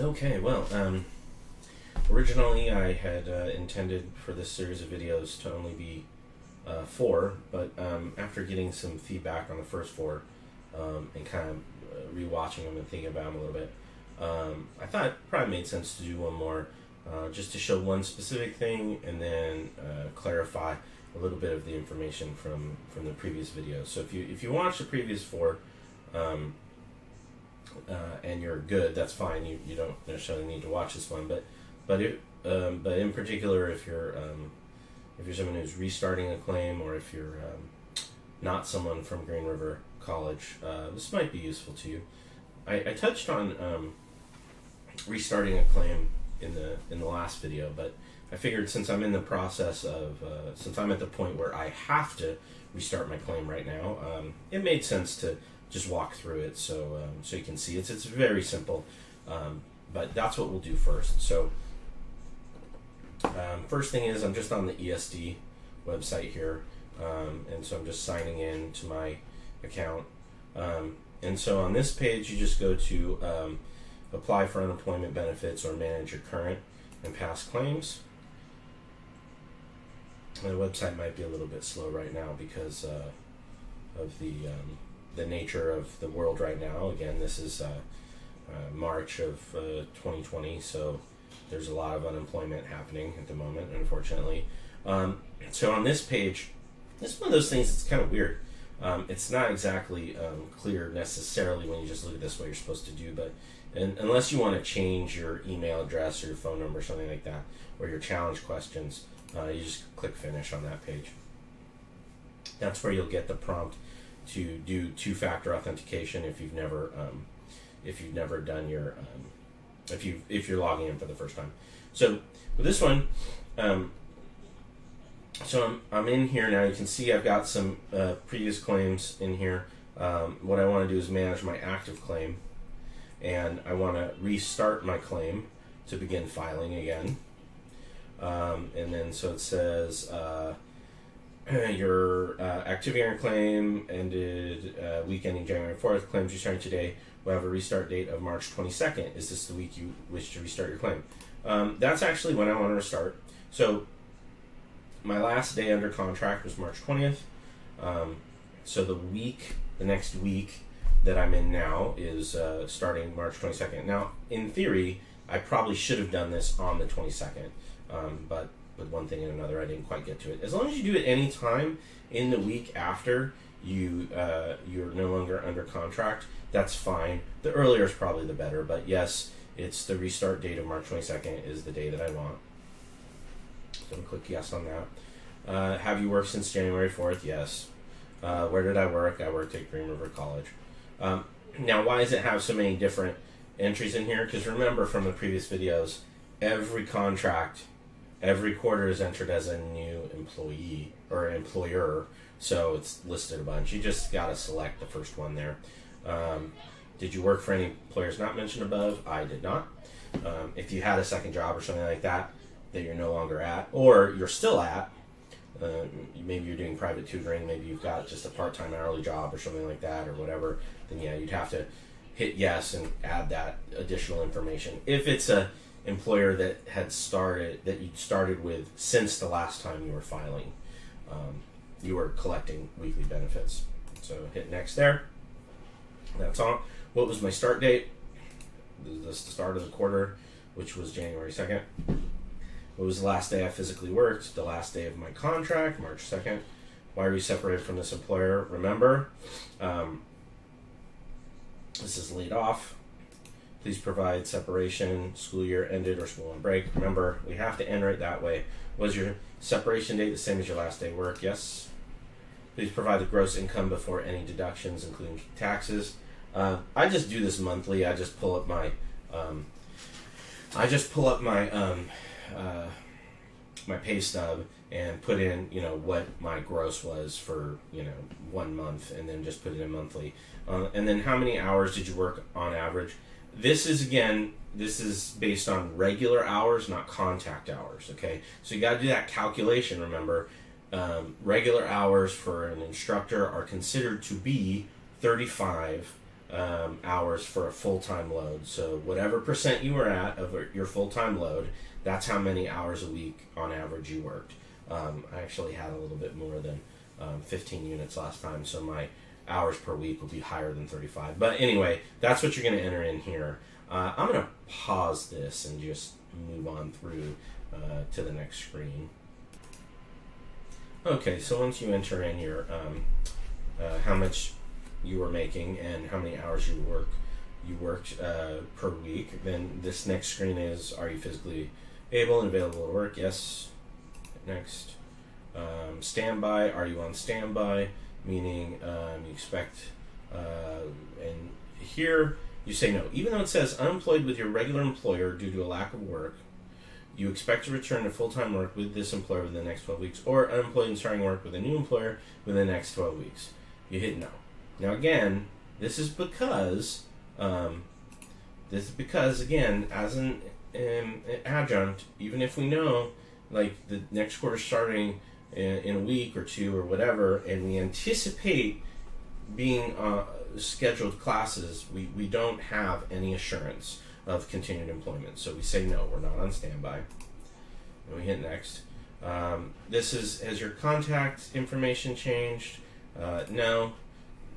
Okay, well, originally I had intended for this series of videos to only be four, but after getting some feedback on the first four and kind of rewatching them and thinking about them a little bit, I thought it probably made sense to do one more just to show one specific thing and then clarify a little bit of the information from the previous videos. So if you watch the previous four, and you're good, that's fine. You don't necessarily need to watch this one, but in particular, if you're someone who's restarting a claim, or if you're not someone from Green River College, this might be useful to you. I touched on restarting a claim in the last video, but I figured since I'm in the process of since I'm at the point where I have to restart my claim right now, it made sense to just walk through it so you can see it's very simple, but that's what we'll do first. So first thing is I'm just on the ESD website here, and so I'm just signing in to my account, and so on this page you just go to apply for unemployment benefits or manage your current and past claims. The website might be a little bit slow right now because of the nature of the world right now. Again, this is March of 2020, so there's a lot of unemployment happening at the moment, unfortunately. So on this page, this is one of those things that's kind of weird. It's not exactly clear necessarily when you just look at this what you're supposed to do, but unless you want to change your email address or your phone number or something like that, or your challenge questions, you just click finish on that page. That's where you'll get the prompt to do two-factor authentication if you've never done your if you're logging in for the first time. So with this one, so I'm in here now. You can see I've got some previous claims in here. What I want to do is manage my active claim, and I want to restart my claim to begin filing again. And then so it says your activity on your claim ended week ending January 4th. Claims you starting today will have a restart date of March 22nd. Is this the week you wish to restart your claim? That's actually when I want to restart. So my last day under contract was March 20th. So the next week that I'm in now is starting March 22nd. Now, in theory, I probably should have done this on the 22nd, but with one thing and another, I didn't quite get to it. As long as you do it any time in the week after you're no longer under contract, that's fine. The earlier is probably the better, but yes, it's the restart date of March 22nd is the day that I want. So I'm going to click yes on that. Have you worked since January 4th? Yes. Where did I work? I worked at Green River College. Now, why does it have so many different entries in here? Because remember from the previous videos, every contract, every quarter is entered as a new employee or employer, so it's listed a bunch. You just got to select the first one there. Did you work for any employers not mentioned above? I did not. If you had a second job or something like that you're no longer at, or you're still at, maybe you're doing private tutoring, maybe you've got just a part-time hourly job or something like that or whatever, then yeah, you'd have to hit yes and add that additional information. If it's a employer that you started with since the last time you were filing, you were collecting weekly benefits. So hit next there. That's all. What was my start date? This is the start of the quarter, which was January 2nd. What was the last day I physically worked? The last day of my contract, March 2nd. Why are you separated from this employer? Remember, this is laid off. Please provide separation, school year ended, or school on break. Remember, we have to enter it that way. Was your separation date the same as your last day of work? Yes. Please provide the gross income before any deductions, including taxes. I just do this monthly. I just pull up my my pay stub and put in, what my gross was for, 1 month, and then just put it in monthly. And then how many hours did you work on average? This is based on regular hours, not contact hours, okay? So you got to do that calculation, remember. Regular hours for an instructor are considered to be 35 hours for a full-time load. So whatever percent you were at of your full-time load, that's how many hours a week on average you worked. I actually had a little bit more than 15 units last time, so my hours per week will be higher than 35. But anyway, that's what you're going to enter in here. I'm going to pause this and just move on through to the next screen. Okay, so once you enter in your how much you were making and how many hours you worked per week, then this next screen is, are you physically able and available to work? Yes. Next. Standby, are you on standby? Meaning you expect, and here you say no. Even though it says unemployed with your regular employer due to a lack of work, you expect to return to full-time work with this employer within the next 12 weeks, or unemployed and starting work with a new employer within the next 12 weeks. You hit no. Now again, this is because again, as an adjunct, even if we know like the next quarter starting in a week or two or whatever, and we anticipate being scheduled classes, we don't have any assurance of continued employment. So we say no, we're not on standby. And we hit next. This is, has your contact information changed? No,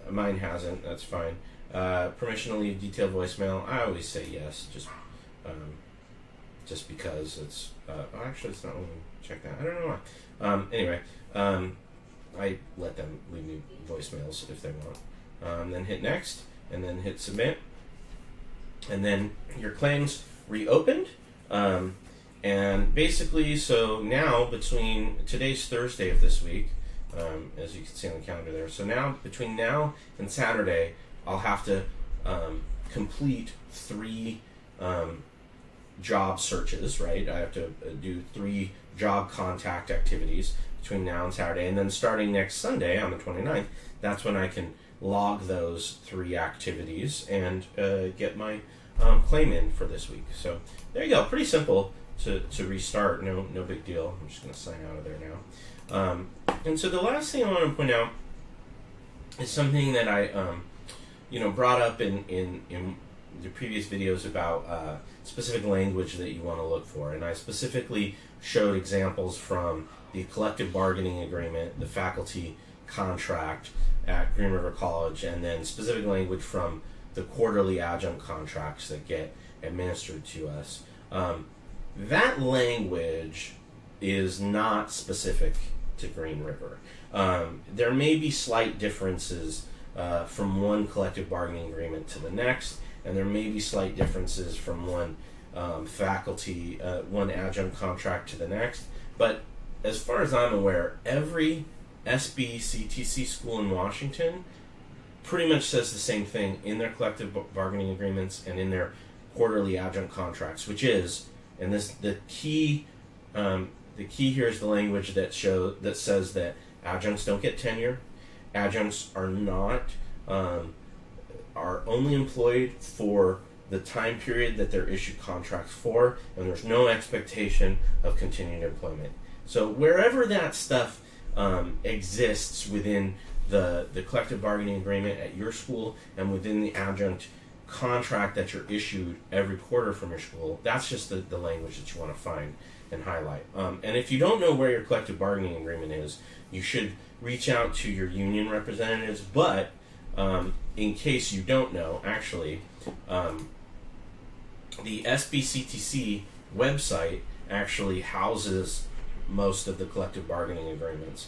mine hasn't, that's fine. Permission to leave detailed voicemail, I always say yes, just because it's, actually it's not letting me check that, I don't know why. Anyway, I let them leave me voicemails if they want. Then hit next, and then hit submit, and then your claim's reopened. And basically, so now between, today's Thursday of this week, as you can see on the calendar there, so now between now and Saturday, I'll have to complete 3 job searches, right? I have to do 3 job contact activities between now and Saturday, and then starting next Sunday on the 29th, that's when I can log those 3 activities and get my claim in for this week. So there you go, pretty simple to restart, no big deal. I'm just going to sign out of there now. And so the last thing I want to point out is something that I brought up in the previous videos about specific language that you want to look for, and I specifically showed examples from the collective bargaining agreement, the faculty contract at Green River College, and then specific language from the quarterly adjunct contracts that get administered to us. That language is not specific to Green River. There may be slight differences from one collective bargaining agreement to the next, and there may be slight differences from one one adjunct contract to the next, but as far as I'm aware, every SBCTC school in Washington pretty much says the same thing in their collective bargaining agreements and in their quarterly adjunct contracts, which is, and this the key here is the language that says that adjuncts don't get tenure, adjuncts are not are only employed for the time period that they're issued contracts for, and there's no expectation of continued employment. So wherever that stuff exists within the collective bargaining agreement at your school and within the adjunct contract that you're issued every quarter from your school, that's just the language that you want to find and highlight. And if you don't know where your collective bargaining agreement is, you should reach out to your union representatives, but in case you don't know, actually, the SBCTC website actually houses most of the collective bargaining agreements.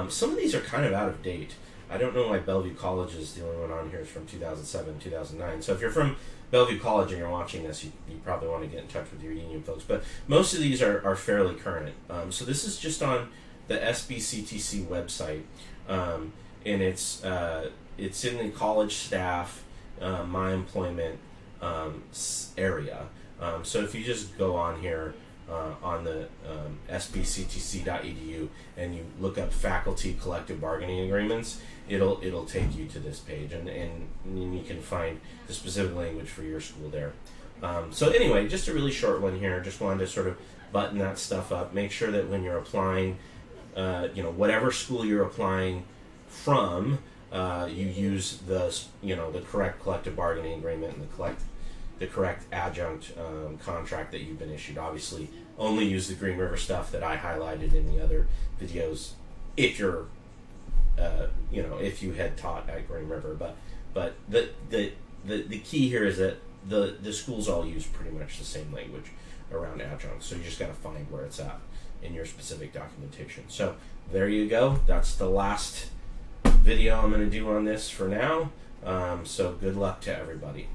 Some of these are kind of out of date. I don't know why Bellevue College is the only one on here is from 2007, 2009. So if you're from Bellevue College and you're watching this, you probably want to get in touch with your union folks. But most of these are fairly current. So this is just on the SBCTC website, and it's in the college staff, my employment area. So if you just go on here on the sbctc.edu and you look up faculty collective bargaining agreements, it'll take you to this page, and you can find the specific language for your school there. So anyway, just a really short one here. Just wanted to sort of button that stuff up. Make sure that when you're applying, whatever school you're applying from, you use the correct collective bargaining agreement and the correct adjunct contract that you've been issued. Obviously, only use the Green River stuff that I highlighted in the other videos if you're if you had taught at Green River. But the key here is that the schools all use pretty much the same language around adjuncts, so you just got to find where it's at in your specific documentation. So there you go. That's the last video I'm going to do on this for now. So good luck to everybody.